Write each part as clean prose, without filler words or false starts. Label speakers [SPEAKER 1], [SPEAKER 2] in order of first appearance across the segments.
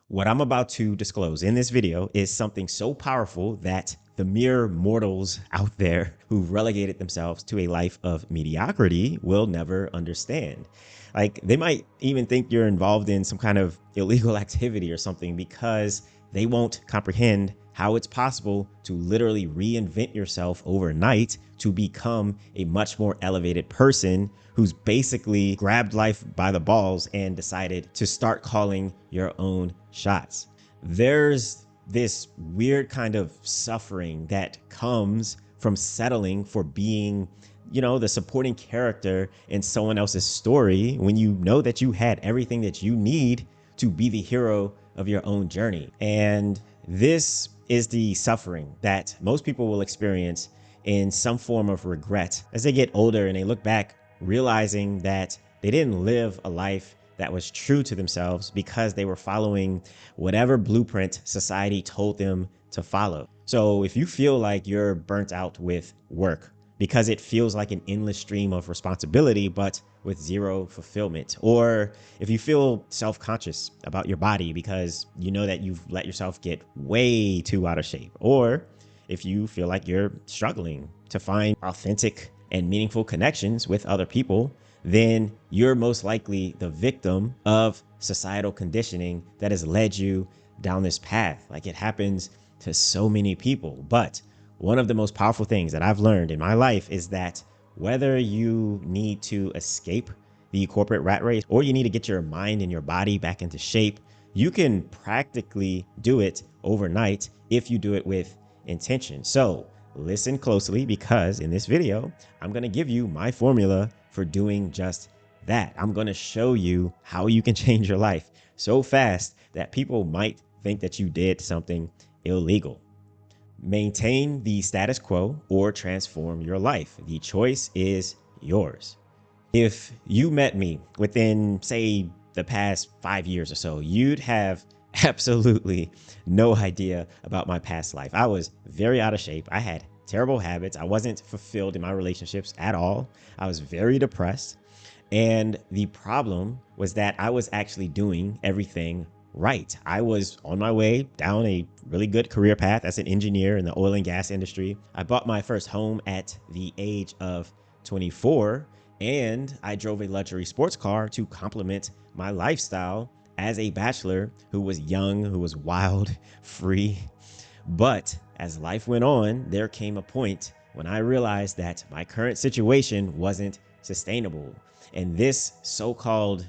[SPEAKER 1] What I'm about to disclose in this video is something so powerful that the mere mortals out there who relegated themselves to a life of mediocrity will never understand. Like, they might even think you're involved in some kind of illegal activity or something because they won't comprehend how it's possible to literally reinvent yourself overnight to become a much more elevated person who's basically grabbed life by the balls and decided to start calling your own shots. There's this weird kind of suffering that comes from settling for being, the supporting character in someone else's story when you know that you had everything that you need to be the hero of your own journey. And this is the suffering that most people will experience in some form of regret as they get older and they look back realizing that they didn't live a life that was true to themselves because they were following whatever blueprint society told them to follow. So if you feel like you're burnt out with work because it feels like an endless stream of responsibility, but with zero fulfillment, or if you feel self-conscious about your body because you know that you've let yourself get way too out of shape, or if you feel like you're struggling to find authentic and meaningful connections with other people, then you're most likely the victim of societal conditioning that has led you down this path. Like, it happens to so many people. But one of the most powerful things that I've learned in my life is that whether you need to escape the corporate rat race or you need to get your mind and your body back into shape, you can practically do it overnight if you do it with intention. So listen closely, because in this video, I'm going to give you my formula for doing just that. I'm going to show you how you can change your life so fast that people might think that you did something illegal. Maintain the status quo or transform your life. The choice is yours. If you met me within, say, the past 5 years or so, you'd have absolutely no idea about my past life. I was very out of shape. I had terrible habits. I wasn't fulfilled in my relationships at all. I was very depressed. And the problem was that I was actually doing everything right. I was on my way down a really good career path as an engineer in the oil and gas industry. I bought my first home at the age of 24, and I drove a luxury sports car to complement my lifestyle as a bachelor who was young, who was wild, free. But as life went on, there came a point when I realized that my current situation wasn't sustainable. And this so-called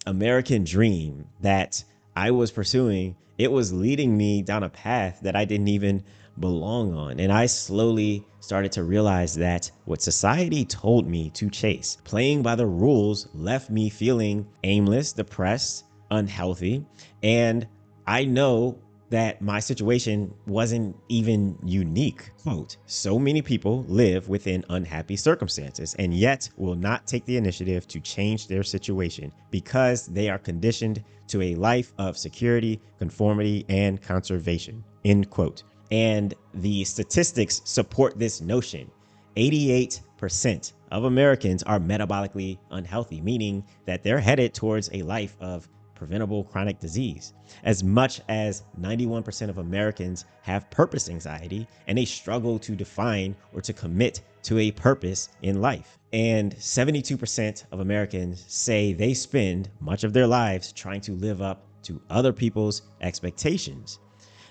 [SPEAKER 1] American dream that I was pursuing, it was leading me down a path that I didn't even belong on. And I slowly started to realize that what society told me to chase, playing by the rules, left me feeling aimless, depressed, unhealthy. And I know that my situation wasn't even unique. Quote, so many people live within unhappy circumstances and yet will not take the initiative to change their situation because they are conditioned to a life of security, conformity, and conservation, end quote. And the statistics support this notion. 88% of Americans are metabolically unhealthy, meaning that they're headed towards a life of preventable chronic disease. As much as 91% of Americans have purpose anxiety, and they struggle to define or to commit to a purpose in life. And 72% of Americans say they spend much of their lives trying to live up to other people's expectations.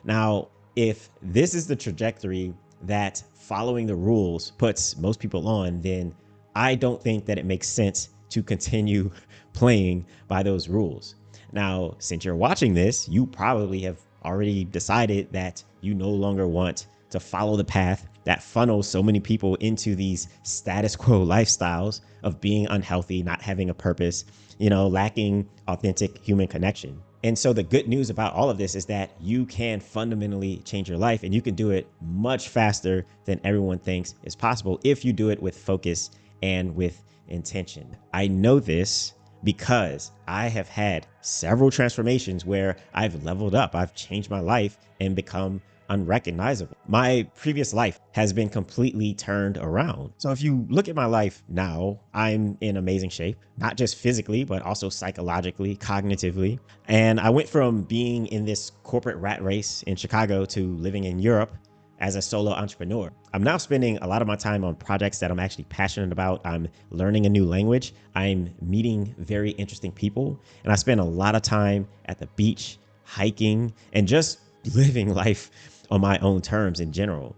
[SPEAKER 1] Now, if this is the trajectory that following the rules puts most people on, then I don't think that it makes sense to continue playing by those rules. Now, since you're watching this, you probably have already decided that you no longer want to follow the path that funnels so many people into these status quo lifestyles of being unhealthy, not having a purpose, lacking authentic human connection. And so the good news about all of this is that you can fundamentally change your life, and you can do it much faster than everyone thinks is possible if you do it with focus and with intention. I know this because I have had several transformations where I've leveled up, I've changed my life and become unrecognizable. My previous life has been completely turned around. So if you look at my life now, I'm in amazing shape, not just physically, but also psychologically, cognitively. And I went from being in this corporate rat race in Chicago to living in Europe as a solo entrepreneur. I'm now spending a lot of my time on projects that I'm actually passionate about. I'm learning a new language. I'm meeting very interesting people. And I spend a lot of time at the beach, hiking, and just living life on my own terms in general.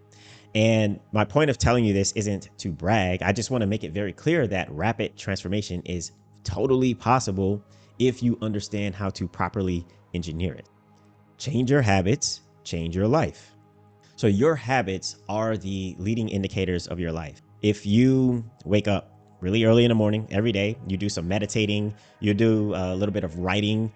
[SPEAKER 1] And my point of telling you this isn't to brag. I just want to make it very clear that rapid transformation is totally possible if you understand how to properly engineer it. Change your habits, change your life. So your habits are the leading indicators of your life. If you wake up really early in the morning every day, you do some meditating, you do a little bit of writing,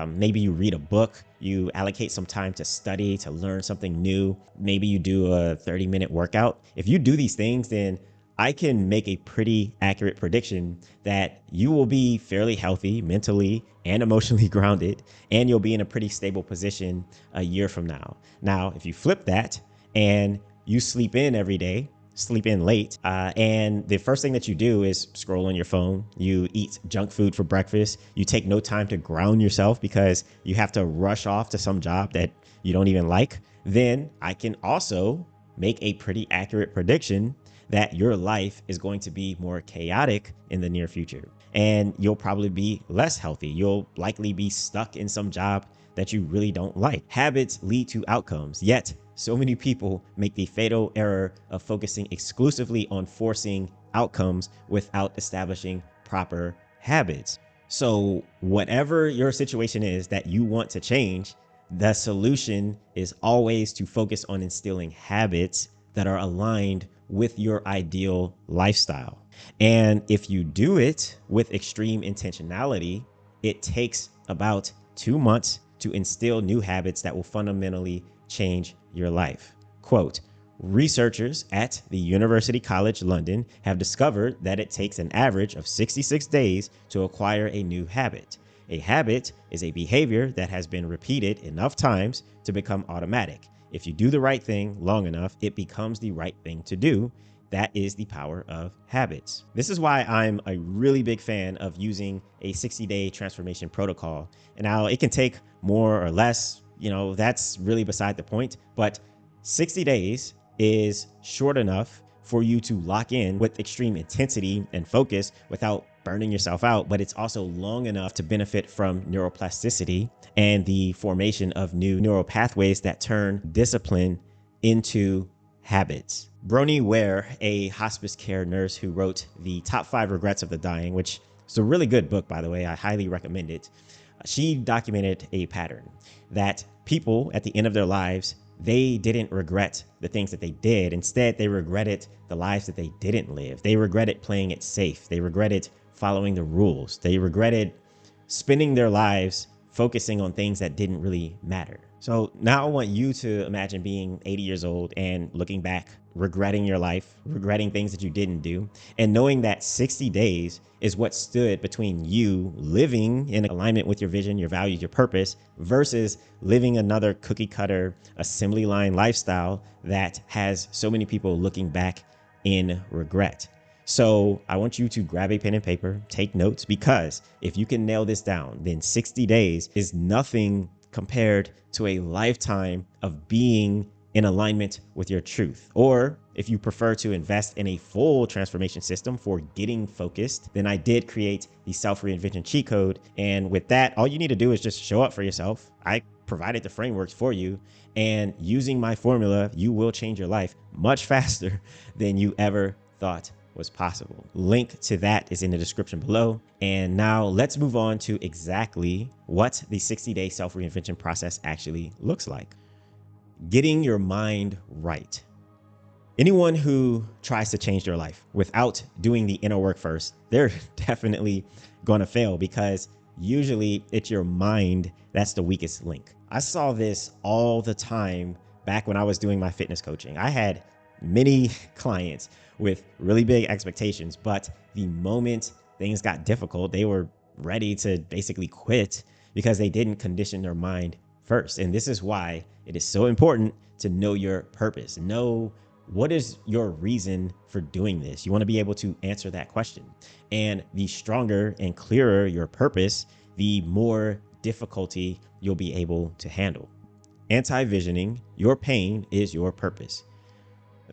[SPEAKER 1] maybe you read a book, you allocate some time to study, to learn something new, maybe you do a 30-minute workout. If you do these things, then I can make a pretty accurate prediction that you will be fairly healthy mentally and emotionally grounded, and you'll be in a pretty stable position a year from now. Now, if you flip that and you sleep in every day, sleep in late, and the first thing that you do is scroll on your phone, you eat junk food for breakfast, you take no time to ground yourself because you have to rush off to some job that you don't even like, then I can also make a pretty accurate prediction that your life is going to be more chaotic in the near future. And you'll probably be less healthy. You'll likely be stuck in some job that you really don't like. Habits lead to outcomes, yet so many people make the fatal error of focusing exclusively on forcing outcomes without establishing proper habits. So whatever your situation is that you want to change, the solution is always to focus on instilling habits that are aligned with your ideal lifestyle. And if you do it with extreme intentionality, it takes about 2 months to instill new habits that will fundamentally change your life. Quote, researchers at the University College London have discovered that it takes an average of 66 days to acquire a new habit. A habit is a behavior that has been repeated enough times to become automatic. If you do the right thing long enough, it becomes the right thing to do. That is the power of habits. This is why I'm a really big fan of using a 60-day transformation protocol. And now it can take more or less, that's really beside the point. But 60 days is short enough for you to lock in with extreme intensity and focus without burning yourself out, but it's also long enough to benefit from neuroplasticity and the formation of new neural pathways that turn discipline into habits. Bronnie Ware, a hospice care nurse who wrote The Top 5 Regrets of the Dying, which is a really good book, by the way, I highly recommend it. She documented a pattern that people at the end of their lives, they didn't regret the things that they did. Instead, they regretted the lives that they didn't live. They regretted playing it safe. They regretted following the rules. They regretted spending their lives focusing on things that didn't really matter. So now I want you to imagine being 80 years old and looking back, regretting your life, regretting things that you didn't do, and knowing that 60 days is what stood between you living in alignment with your vision, your values, your purpose, versus living another cookie cutter assembly line lifestyle that has so many people looking back in regret. So I want you to grab a pen and paper, take notes, because if you can nail this down, then 60 days is nothing compared to a lifetime of being in alignment with your truth. Or if you prefer to invest in a full transformation system for getting focused, then I did create the self-reinvention cheat code. And with that, all you need to do is just show up for yourself. I provided the frameworks for you, and using my formula, you will change your life much faster than you ever thought was possible. Link to that is in the description below. And now let's move on to exactly what the 60-day self-reinvention process actually looks like. Getting your mind right. Anyone who tries to change their life without doing the inner work first, they're definitely going to fail, because usually it's your mind that's the weakest link. I saw this all the time back when I was doing my fitness coaching. I had many clients with really big expectations, but the moment things got difficult, they were ready to basically quit because they didn't condition their mind first. And this is why it is so important to know your purpose. Know what is your reason for doing this. You want to be able to answer that question. And the stronger and clearer your purpose, the more difficulty you'll be able to handle. Anti-visioning, your pain is your purpose.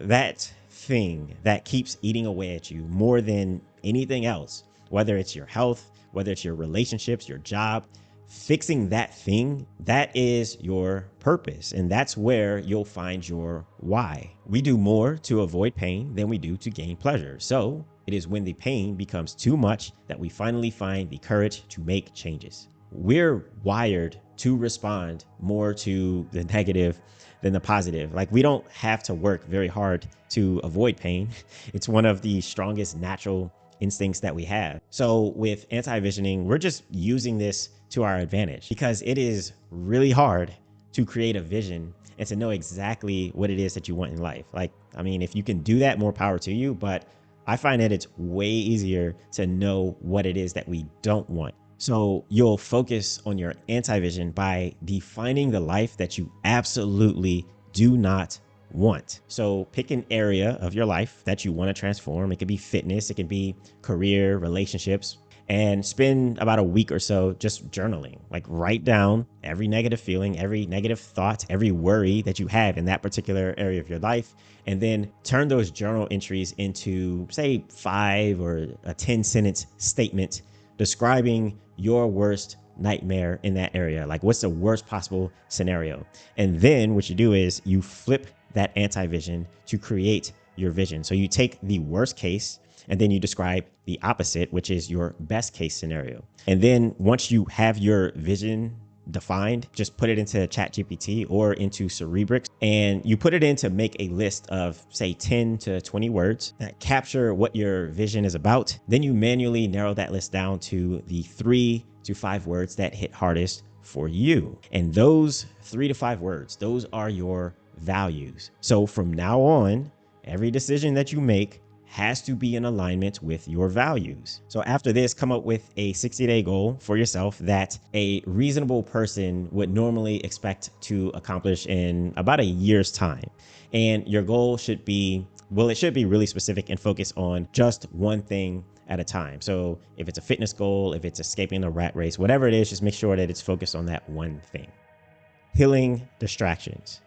[SPEAKER 1] That thing that keeps eating away at you more than anything else, whether it's your health, whether it's your relationships, your job, fixing that thing, that is your purpose. And that's where you'll find your why. We do more to avoid pain than we do to gain pleasure. So it is when the pain becomes too much that we finally find the courage to make changes. We're wired to respond more to the negative than the positive. Like, we don't have to work very hard to avoid pain. It's one of the strongest natural instincts that we have. So with anti-visioning, we're just using this to our advantage, because it is really hard to create a vision and to know exactly what it is that you want in life. Like, I mean, if you can do that, more power to you. But I find that it's way easier to know what it is that we don't want. So you'll focus on your anti-vision by defining the life that you absolutely do not want. So pick an area of your life that you want to transform. It could be fitness, it could be career, relationships, and spend about a week or so just journaling. Like, write down every negative feeling, every negative thought, every worry that you have in that particular area of your life, and then turn those journal entries into, say, 5 or a 10-sentence statement describing your worst nightmare in that area. Like, what's the worst possible scenario? And then what you do is you flip that anti-vision to create your vision. So you take the worst case and then you describe the opposite, which is your best case scenario. And then once you have your vision defined, just put it into ChatGPT or into Cerebrix, and you put it in to make a list of, say, 10 to 20 words that capture what your vision is about. Then you manually narrow that list down to the 3 to 5 words that hit hardest for you. And those 3 to 5 words, those are your values. So from now on, every decision that you make has to be in alignment with your values. So after this, come up with a 60-day goal for yourself that a reasonable person would normally expect to accomplish in about a year's time. And your goal should be, well, it should be really specific and focus on just one thing at a time. So if it's a fitness goal, if it's escaping a rat race, whatever it is, just make sure that it's focused on that one thing. Healing distractions.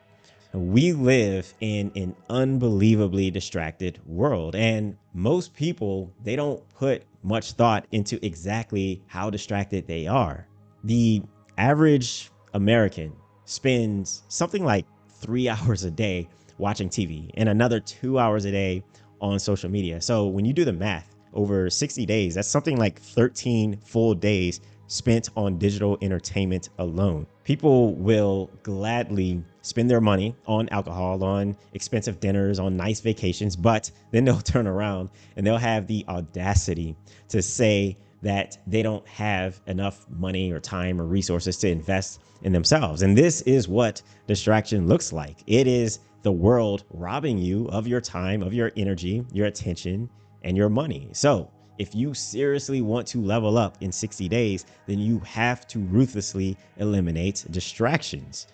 [SPEAKER 1] We live in an unbelievably distracted world, and most people, they don't put much thought into exactly how distracted they are. The average American spends something like 3 hours a day watching TV and another 2 hours a day on social media. So when you do the math over 60 days, that's something like 13 full days spent on digital entertainment alone. People will gladly spend their money on alcohol, on expensive dinners, on nice vacations, but then they'll turn around and they'll have the audacity to say that they don't have enough money or time or resources to invest in themselves. And this is what distraction looks like. It is the world robbing you of your time, of your energy, your attention, and your money. So if you seriously want to level up in 60 days, then you have to ruthlessly eliminate distractions.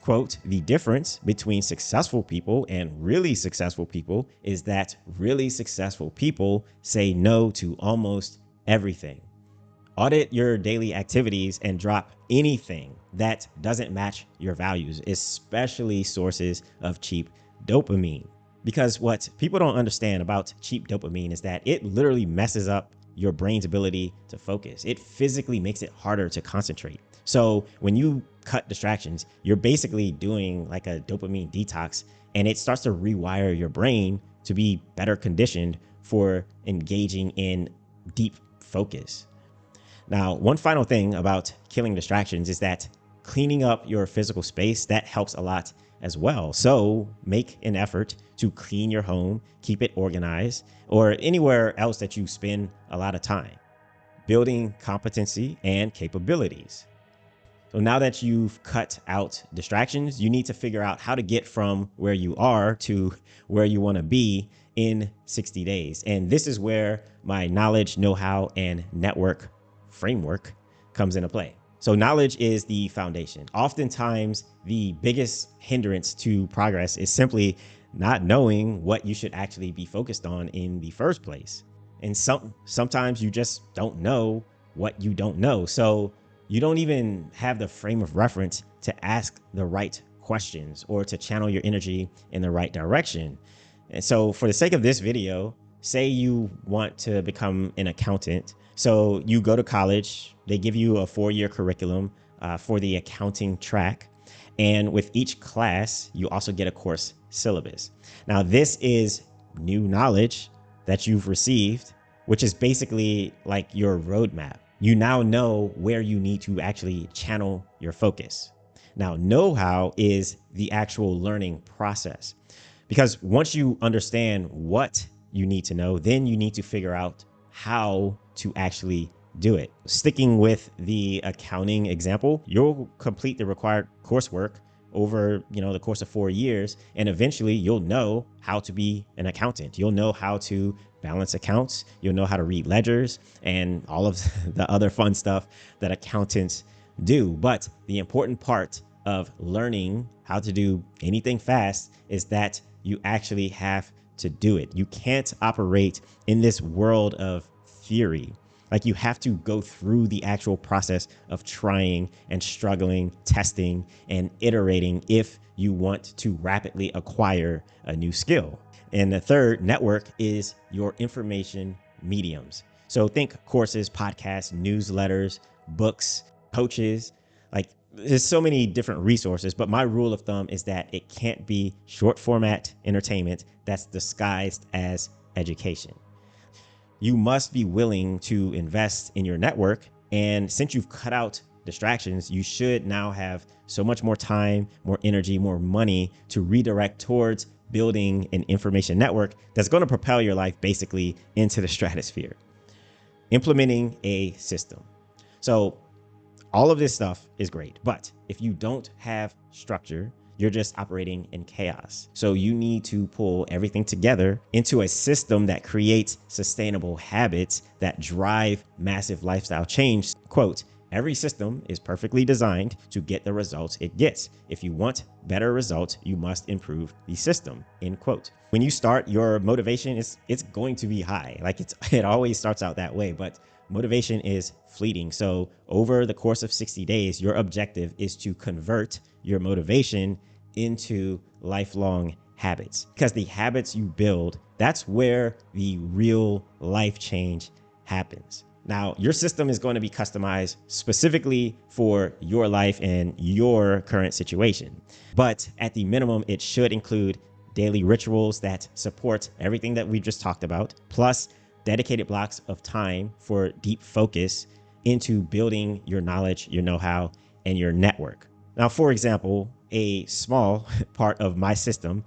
[SPEAKER 1] Quote, the difference between successful people and really successful people is that really successful people say no to almost everything. Audit your daily activities and drop anything that doesn't match your values, especially sources of cheap dopamine. Because what people don't understand about cheap dopamine is that it literally messes up your brain's ability to focus. It physically makes it harder to concentrate. So when you cut distractions, you're basically doing like a dopamine detox, and it starts to rewire your brain to be better conditioned for engaging in deep focus. Now, one final thing about killing distractions is that cleaning up your physical space, that helps a lot as well. So make an effort to clean your home, keep it organized, or anywhere else that you spend a lot of time. Building competency and capabilities. So now that you've cut out distractions, you need to figure out how to get from where you are to where you want to be in 60 days. And this is where my knowledge, know-how, and network framework comes into play. So knowledge is the foundation. Oftentimes, the biggest hindrance to progress is simply not knowing what you should actually be focused on in the first place. And sometimes you just don't know what you don't know. So you don't even have the frame of reference to ask the right questions or to channel your energy in the right direction. And so for the sake of this video, say you want to become an accountant. So you go to college, they give you a 4-year curriculum for the accounting track. And with each class, you also get a course syllabus. Now, this is new knowledge that you've received, which is basically like your roadmap. You now know where you need to actually channel your focus. Now, know-how is the actual learning process, because once you understand what you need to know, then you need to figure out how to actually do it. Sticking with the accounting example, you'll complete the required coursework over the course of 4 years, and eventually you'll know how to be an accountant. You'll know how to balance accounts, you'll know how to read ledgers, and all of the other fun stuff that accountants do. But the important part of learning how to do anything fast is that you actually have to do it. You can't operate in this world of theory. Like, you have to go through the actual process of trying and struggling, testing and iterating if you want to rapidly acquire a new skill. And the third, network, is your information mediums. So think courses, podcasts, newsletters, books, coaches. Like, there's so many different resources, but my rule of thumb is that it can't be short format entertainment that's disguised as education. You must be willing to invest in your network. And since you've cut out distractions, you should now have so much more time, more energy, more money to redirect towards building an information network that's going to propel your life basically into the stratosphere. Implementing a system. So all of this stuff is great, but if you don't have structure, you're just operating in chaos. So you need to pull everything together into a system that creates sustainable habits that drive massive lifestyle change. Quote, "Every system is perfectly designed to get the results it gets. If you want better results, you must improve the system." End quote. When you start, your motivation it's going to be high. Like, it always starts out that way, but motivation is fleeting. So over the course of 60 days, your objective is to convert your motivation into lifelong habits, because the habits you build, that's where the real life change happens. Now, your system is going to be customized specifically for your life and your current situation. But at the minimum, it should include daily rituals that support everything that we just talked about, plus dedicated blocks of time for deep focus into building your knowledge, your know-how, and your network. Now, for example, a small part of my system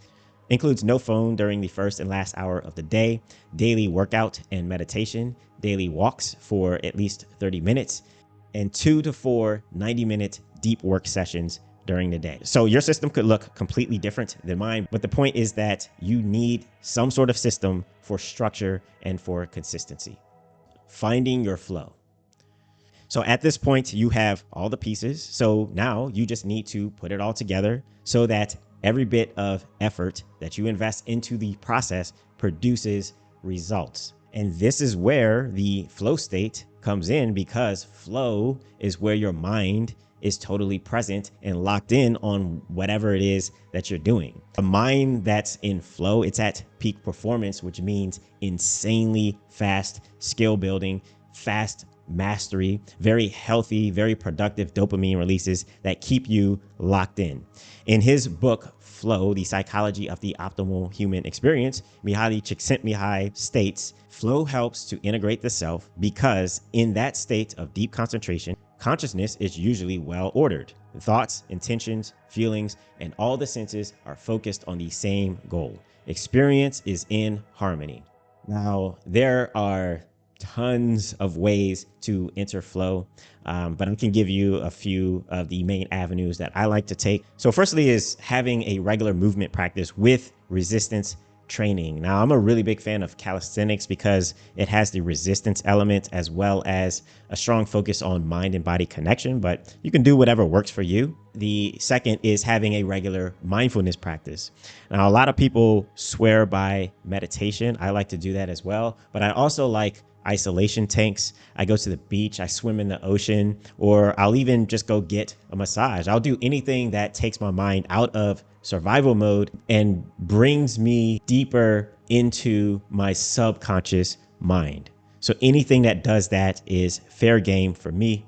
[SPEAKER 1] includes no phone during the first and last hour of the day, daily workout and meditation, daily walks for at least 30 minutes, and 2 to 4 90-minute deep work sessions during the day. So your system could look completely different than mine, but the point is that you need some sort of system for structure and for consistency. Finding your flow. So at this point, you have all the pieces. So now you just need to put it all together so that every bit of effort that you invest into the process produces results. And this is where the flow state comes in, because flow is where your mind is totally present and locked in on whatever it is that you're doing. A mind that's in flow, it's at peak performance, which means insanely fast skill building, fast mastery, very healthy, very productive dopamine releases that keep you locked in. In his book, Flow, The Psychology of the Optimal Human Experience, Mihaly Csikszentmihalyi states, flow helps to integrate the self because in that state of deep concentration, consciousness is usually well ordered. The thoughts, intentions, feelings, and all the senses are focused on the same goal. Experience is in harmony. Now, there are tons of ways to enter flow, but I can give you a few of the main avenues that I like to take. So firstly is having a regular movement practice with resistance training. Now, I'm a really big fan of calisthenics because it has the resistance element as well as a strong focus on mind and body connection, but you can do whatever works for you. The second is having a regular mindfulness practice. Now, a lot of people swear by meditation. I like to do that as well, but I also like isolation tanks. I go to the beach, I swim in the ocean, or I'll even just go get a massage. I'll do anything that takes my mind out of survival mode and brings me deeper into my subconscious mind. So anything that does that is fair game for me.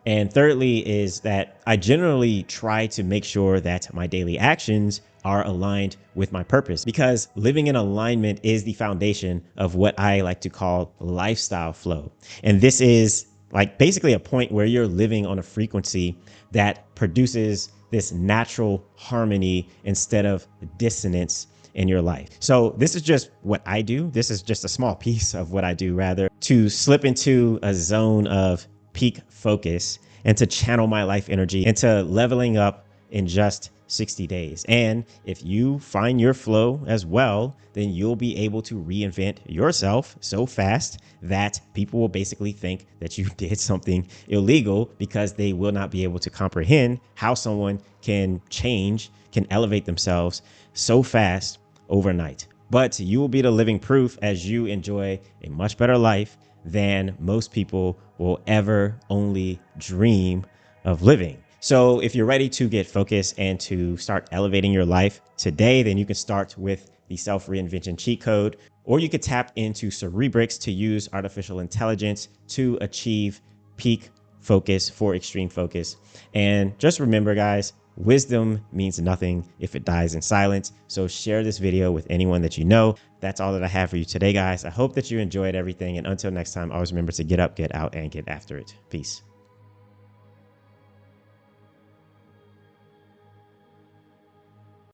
[SPEAKER 1] And thirdly is that I generally try to make sure that my daily actions are aligned with my purpose, because living in alignment is the foundation of what I like to call lifestyle flow. And this is like basically a point where you're living on a frequency that produces this natural harmony instead of dissonance in your life. So this is just what I do. This is just a small piece of what I do, rather, to slip into a zone of peak focus and to channel my life energy into leveling up in just 60 days. And if you find your flow as well, then you'll be able to reinvent yourself so fast that people will basically think that you did something illegal, because they will not be able to comprehend how someone can change, can elevate themselves so fast overnight. But you will be the living proof as you enjoy a much better life than most people will ever only dream of living. So if you're ready to get focused and to start elevating your life today, then you can start with the self-reinvention cheat code, or you could tap into Cerebrix to use artificial intelligence to achieve peak focus for extreme focus. And just remember, guys, wisdom means nothing if it dies in silence. So share this video with anyone that you know. That's all that I have for you today, guys. I hope that you enjoyed everything. And until next time, always remember to get up, get out, and get after it. Peace.